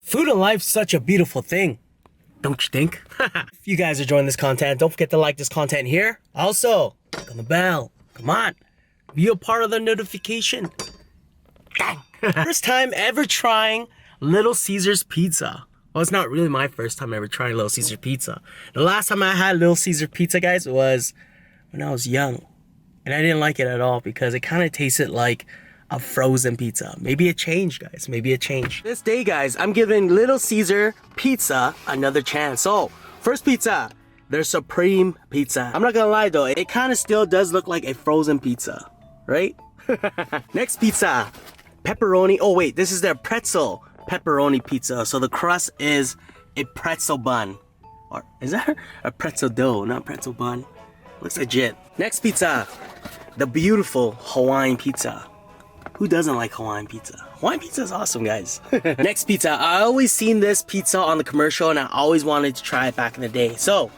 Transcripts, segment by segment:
Food and life's such a beautiful thing, don't you think? If you guys are enjoying this content, don't forget to like this content here. Also, click on the bell. Come on, be a part of the notification. Dang. First time ever trying Little Caesars pizza. Well, it's not really my first time ever trying Little Caesar pizza. The last time I had Little Caesar pizza, guys, was when I was young. And I didn't like it at all because it kind of tasted like a frozen pizza. Maybe it changed, guys. Maybe it changed. This day, guys, I'm giving Little Caesar pizza another chance. So, first pizza, their Supreme pizza. I'm not gonna lie though, it kind of still does look like a frozen pizza, right? Next pizza, pepperoni. Oh wait, this is their pretzel pepperoni pizza. So the crust is a pretzel bun. Or is that a pretzel dough, not pretzel bun? Looks legit. Next pizza, the beautiful Hawaiian pizza. Who doesn't like Hawaiian pizza? Hawaiian pizza is awesome, guys. Next pizza, I always seen this pizza on the commercial and I always wanted to try it back in the day. So,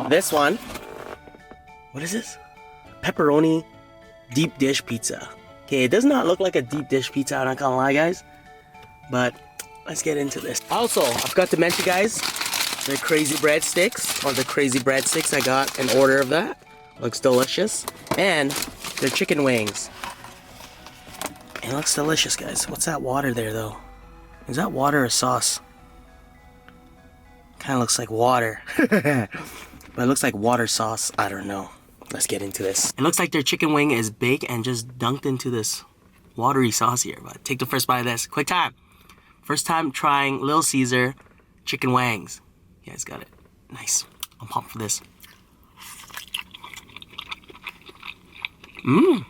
this one, what is this? Pepperoni deep dish pizza. Okay, it does not look like a deep dish pizza, I'm not gonna lie, guys. But, let's get into this. Also, I forgot to mention, guys, the crazy breadsticks, or the crazy breadsticks, I got an order of that. Looks delicious. And their chicken wings. It looks delicious, guys. What's that water there, though? Is that water or sauce? Kind of looks like water. But it looks like water sauce. I don't know. Let's get into this. It looks like their chicken wing is baked and just dunked into this watery sauce here. But take the first bite of this. Quick time. First time trying Little Caesar chicken wings. You guys got it. Nice. I'm pumped for this. Mmm.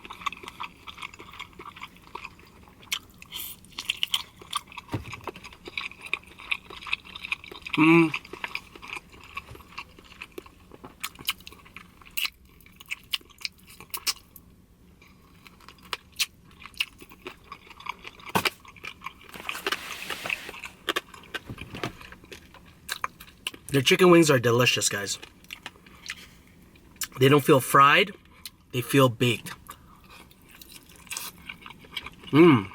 Mmm. Their chicken wings are delicious, guys. They don't feel fried, they feel baked. Mmm.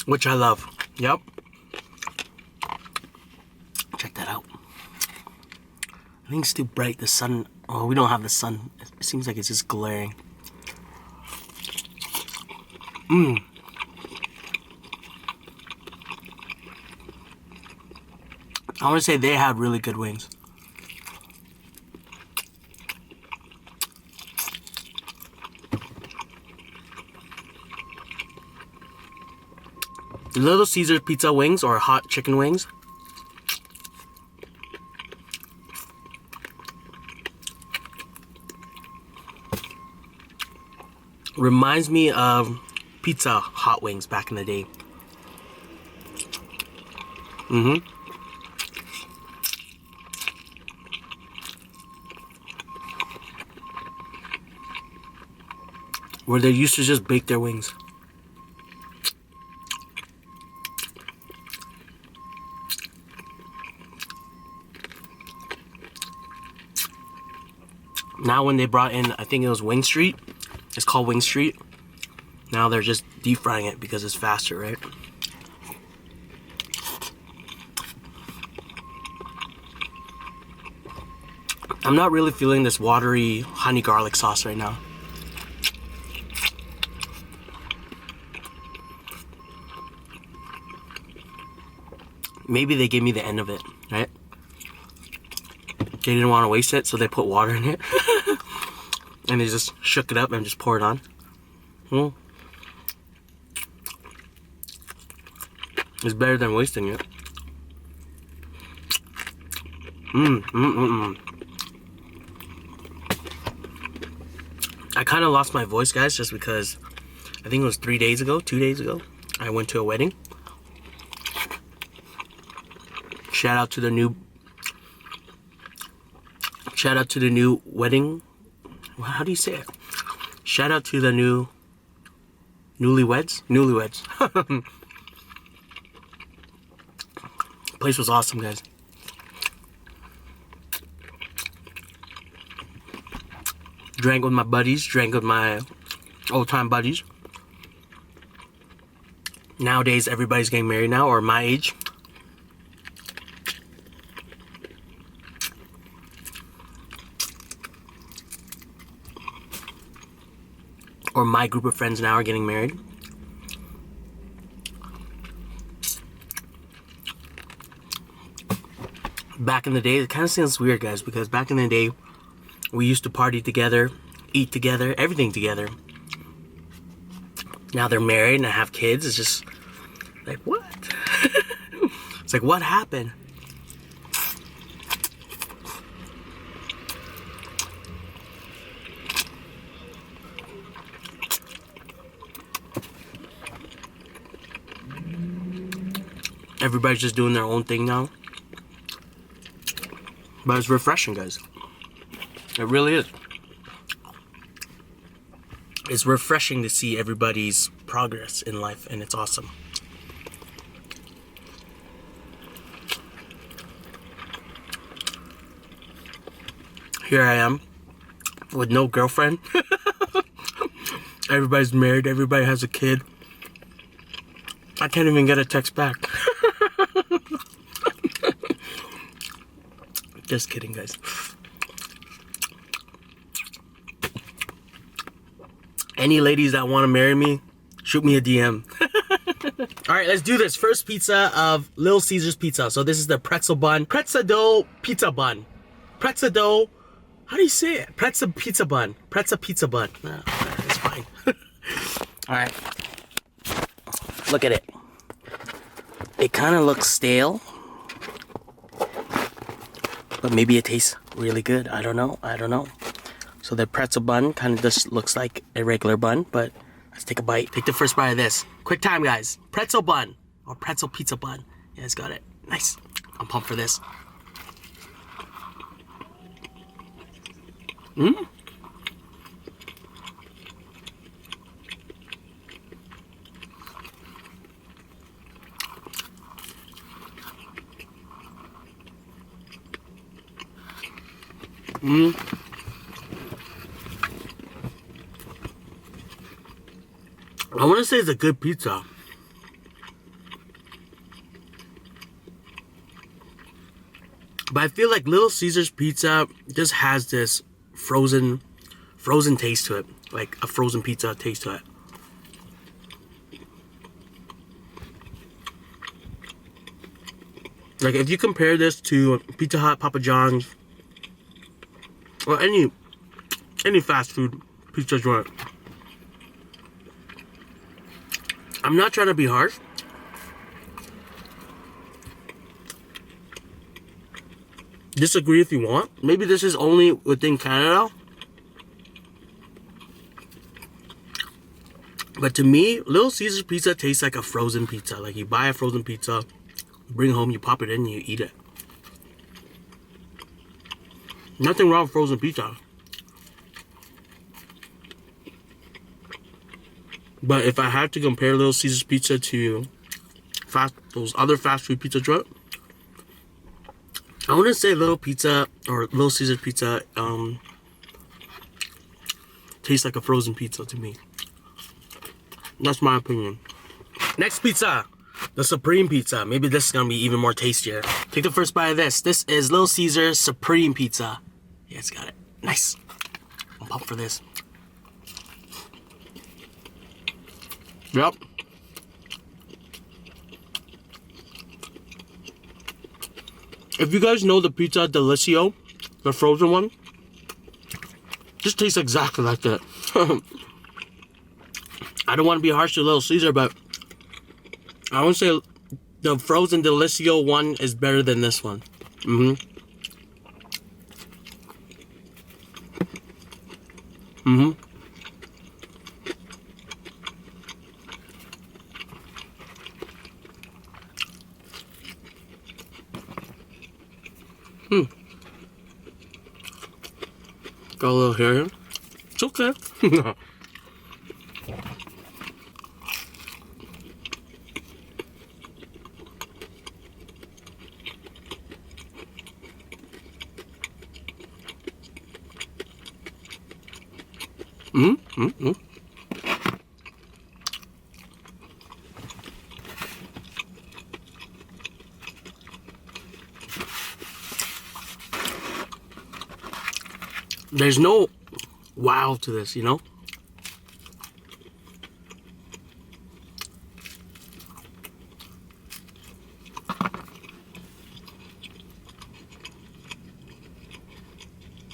Which I love. Yep. Check that out. I think it's too bright. The sun. Oh, we don't have the sun. It seems like it's just glaring. Mmm. I want to say they have really good wings. The Little Caesar pizza wings, or hot chicken wings, reminds me of Pizza Hot Wings back in the day. Where they used to just bake their wings. Now when they brought in, I think it was Wing Street. It's called Wing Street. Now they're just deep frying it because it's faster, right? I'm not really feeling this watery honey garlic sauce right now. Maybe they gave me the end of it, right? They didn't want to waste it, so they put water in it. And they just shook it up and just poured it on. It's better than wasting it. I kind of lost my voice, guys, just because I think it was 2 days ago, I went to a wedding. Shout out to the new wedding. How do you say it? Shout out to the newlyweds. Place was awesome, guys. Drank with my buddies, drank with my old-time buddies. Nowadays, everybody's getting married now, or my age. Or my group of friends now are getting married. Back in the day, it kind of sounds weird, guys, because back in the day, we used to party together, eat together, everything together. Now they're married and have kids. It's just like, what? It's like, what happened? Everybody's just doing their own thing now. But it's refreshing, guys. It really is. It's refreshing to see everybody's progress in life, and it's awesome. Here I am with no girlfriend. Everybody's married, everybody has a kid. I can't even get a text back. Just kidding, guys. Any ladies that want to marry me, shoot me a DM. Alright, let's do this. First pizza of Little Caesars Pizza. So this is the pretzel bun. Pretzel dough pizza bun. Pretzel dough. How do you say it? Pretzel pizza bun. Pretzel pizza bun. No, it's fine. Alright. Look at it. It kind of looks stale. But maybe it tastes really good. I don't know. I don't know. So the pretzel bun kind of just looks like a regular bun, but let's take a bite. Take the first bite of this. Quick time, guys. Pretzel bun or pretzel pizza bun. Yeah, it's got it. Nice. I'm pumped for this. Mmm. Mmm. I want to say it's a good pizza. But I feel like Little Caesars Pizza just has this frozen taste to it. Like a frozen pizza taste to it. Like if you compare this to Pizza Hut, Papa John's, or any fast food pizza joint. I'm not trying to be harsh. Disagree if you want. Maybe this is only within Canada. But to me, Little Caesars Pizza tastes like a frozen pizza. Like you buy a frozen pizza, you bring it home, you pop it in, and you eat it. Nothing wrong with frozen pizza. But if I had to compare Little Caesars Pizza to those other fast food pizza joints, I want to say Little Caesars Pizza tastes like a frozen pizza to me. That's my opinion. Next pizza, the Supreme Pizza. Maybe this is gonna be even more tastier. Take the first bite of this. This is Little Caesars Supreme Pizza. Yeah, it's got it. Nice. I'm pumped for this. Yep. If you guys know the pizza Delissio, the frozen one, just tastes exactly like that. I don't want to be harsh to Little Caesar, but I would say the frozen Delissio one is better than this one. Got a little hair here. It's okay. There's no wow to this, you know?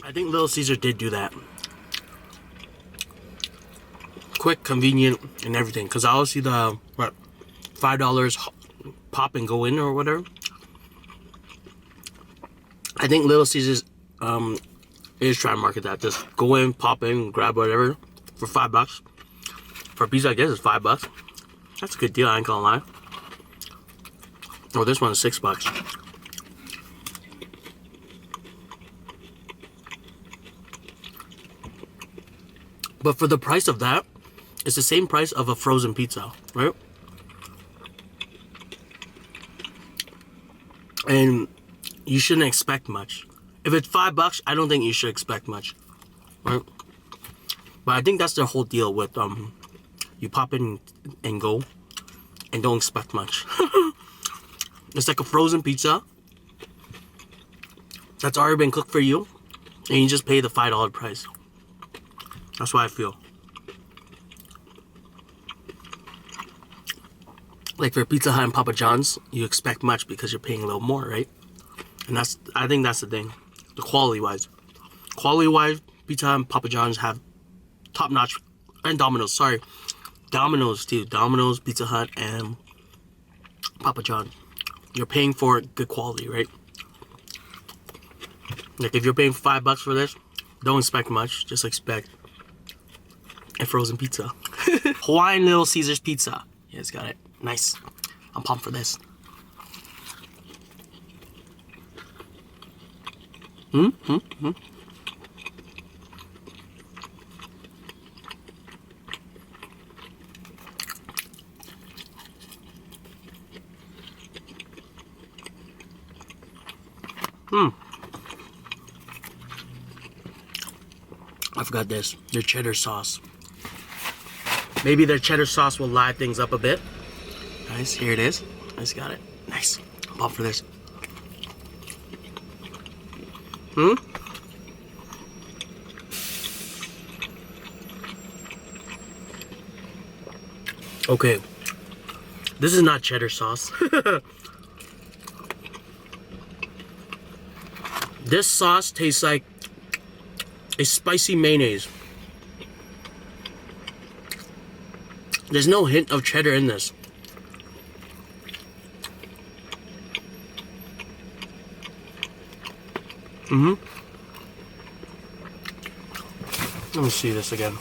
I think Little Caesar did do that. Quick, convenient, and everything. Because I always see the, what, $5 pop and go in or whatever. I think Little Caesars is trying to market that. Just go in, pop in, grab whatever for $5. For a pizza, I guess it's $5. That's a good deal, I ain't gonna lie. Oh, this one is $6. But for the price of that, it's the same price of a frozen pizza, right? And you shouldn't expect much. If it's $5, I don't think you should expect much, right? But I think that's the whole deal with you pop in and go, and don't expect much. It's like a frozen pizza that's already been cooked for you, and you just pay the $5 price. That's what I feel. Like for Pizza Hut and Papa John's, you expect much because you're paying a little more, right? And I think that's the thing. The quality-wise. Quality-wise, Pizza Hut and Papa John's have top-notch, and Domino's, sorry. Domino's too. Domino's, Pizza Hut, and Papa John's. You're paying for good quality, right? Like if you're paying $5 for this, don't expect much. Just expect a frozen pizza. Hawaiian Little Caesars pizza. Yeah, it's got it. Nice. I'm pumped for this. I forgot this. Their cheddar sauce. Maybe their cheddar sauce will liven things up a bit. Nice, here it is. Nice, got it. Nice. I'm pumped for this. Okay. This is not cheddar sauce. This sauce tastes like a spicy mayonnaise. There's no hint of cheddar in this. Let me see this again.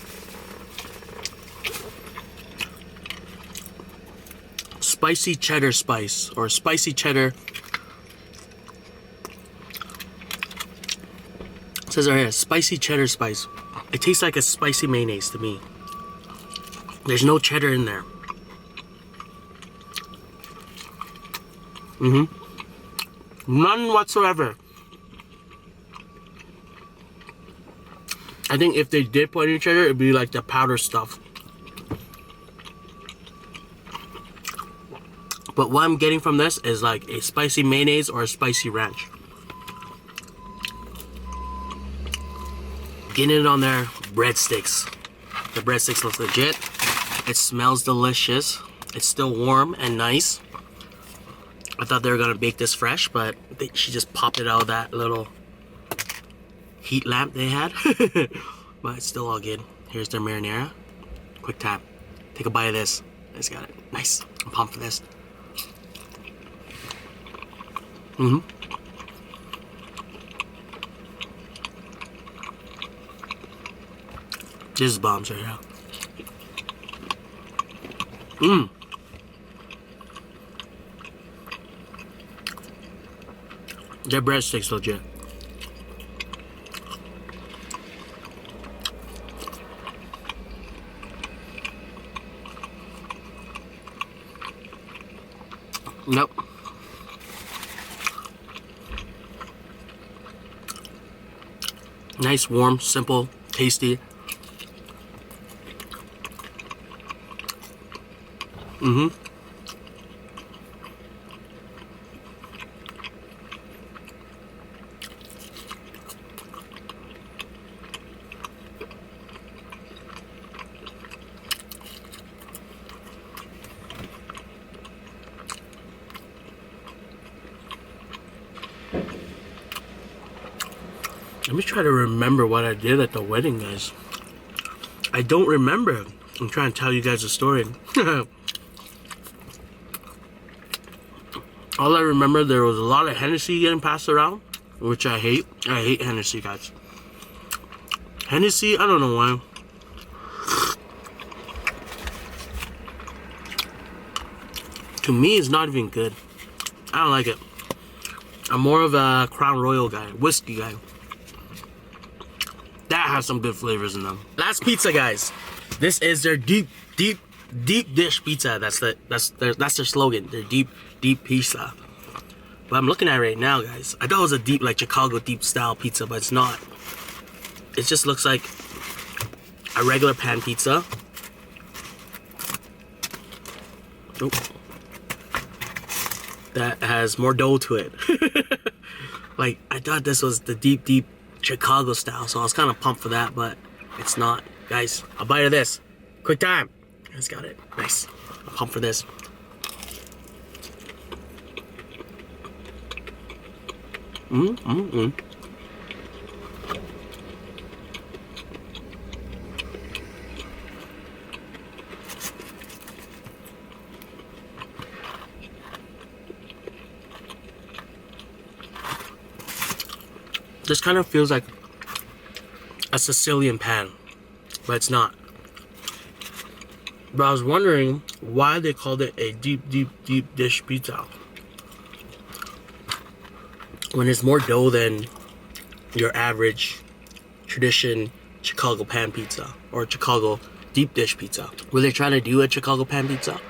Spicy cheddar spice, or spicy cheddar. It says right here, spicy cheddar spice. It tastes like a spicy mayonnaise to me. There's no cheddar in there. None whatsoever. I think if they did put any cheddar, it'd be like the powder stuff. But what I'm getting from this is like a spicy mayonnaise or a spicy ranch. Getting it on there, breadsticks. The breadsticks looks legit. It smells delicious. It's still warm and nice. I thought they were gonna bake this fresh, but she just popped it out of that little heat lamp they had. But it's still all good. Here's their marinara. Quick tap. Take a bite of this. It's got it. Nice. I'm pumped for this. This is bombs right here. Their breadsticks legit. Nope. Nice, warm, simple, tasty. Let me try to remember what I did at the wedding, guys. I don't remember. I'm trying to tell you guys a story. All I remember, there was a lot of Hennessy getting passed around, which I hate. I hate Hennessy, guys. Hennessy, I don't know why. To me, it's not even good. I don't like it. I'm more of a Crown Royal guy, whiskey guy. That has some good flavors in them. Last pizza, guys. This is their deep dish pizza. That's their slogan. Their deep pizza. But I'm looking at it right now, guys. I thought it was a deep, like Chicago deep style pizza, but it's not. It just looks like a regular pan pizza. Oh. That has more dough to it. Like, I thought this was the deep Chicago style, so I was kind of pumped for that, but it's not. Guys, a bite of this. Quick time. Guys, got it. Nice. I'm pumped for this. This kind of feels like a Sicilian pan, but it's not. But I was wondering why they called it a deep dish pizza when it's more dough than your average tradition Chicago pan pizza or Chicago deep dish pizza. Were they trying to do a Chicago pan pizza?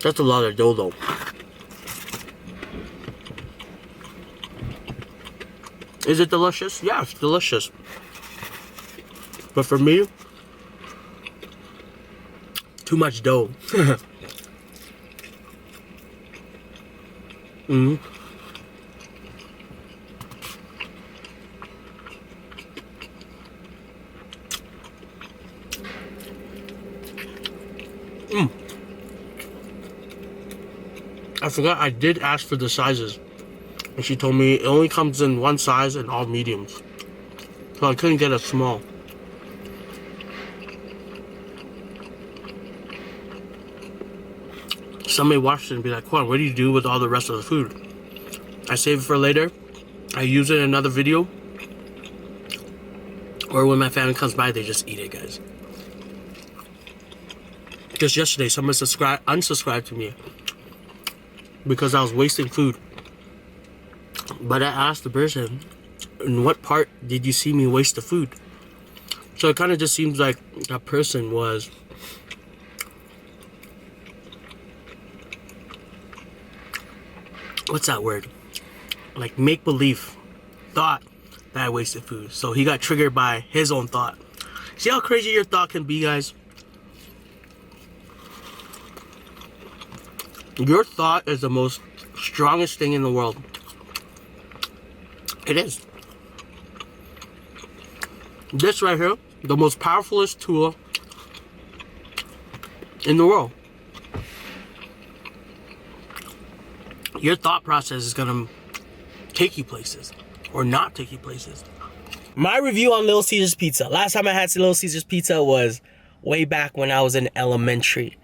That's a lot of dough though. Is it delicious? Yeah, it's delicious. But for me, too much dough. I forgot I did ask for the sizes, and she told me it only comes in one size and all mediums, so I couldn't get a small. Somebody watched it and be like, Quang, what do you do with all the rest of the food? I save it for later. I use it in another video, or when my family comes by, they just eat it, guys. Because yesterday someone unsubscribed to me because I was wasting food. But I asked the person, in what part did you see me waste the food? So it kind of just seems like that person was what's that word? Like make-believe, thought that I wasted food. So he got triggered by his own thought. See how crazy your thought can be, guys? Your thought is the most strongest thing in the world. It is. This right here, the most powerfulest tool in the world. Your thought process is gonna take you places or not take you places. My review on Little Caesars Pizza. Last time I had Little Caesars Pizza was way back when I was in elementary.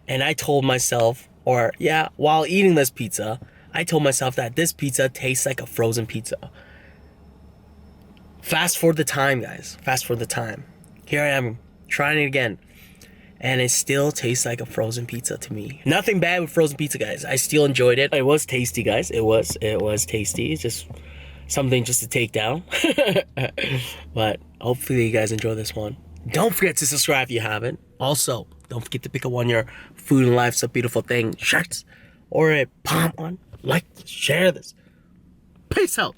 And I told myself, while eating this pizza, I told myself that this pizza tastes like a frozen pizza. Fast forward the time, guys. Fast forward the time. Here I am, trying it again. And it still tastes like a frozen pizza to me. Nothing bad with frozen pizza, guys. I still enjoyed it. It was tasty, guys. It was tasty. It's just something just to take down. But hopefully you guys enjoy this one. Don't forget to subscribe if you haven't. Also, don't forget to pick up one of your Food and Life's a Beautiful Thing shirts or a palm on. Like, share this. Peace out.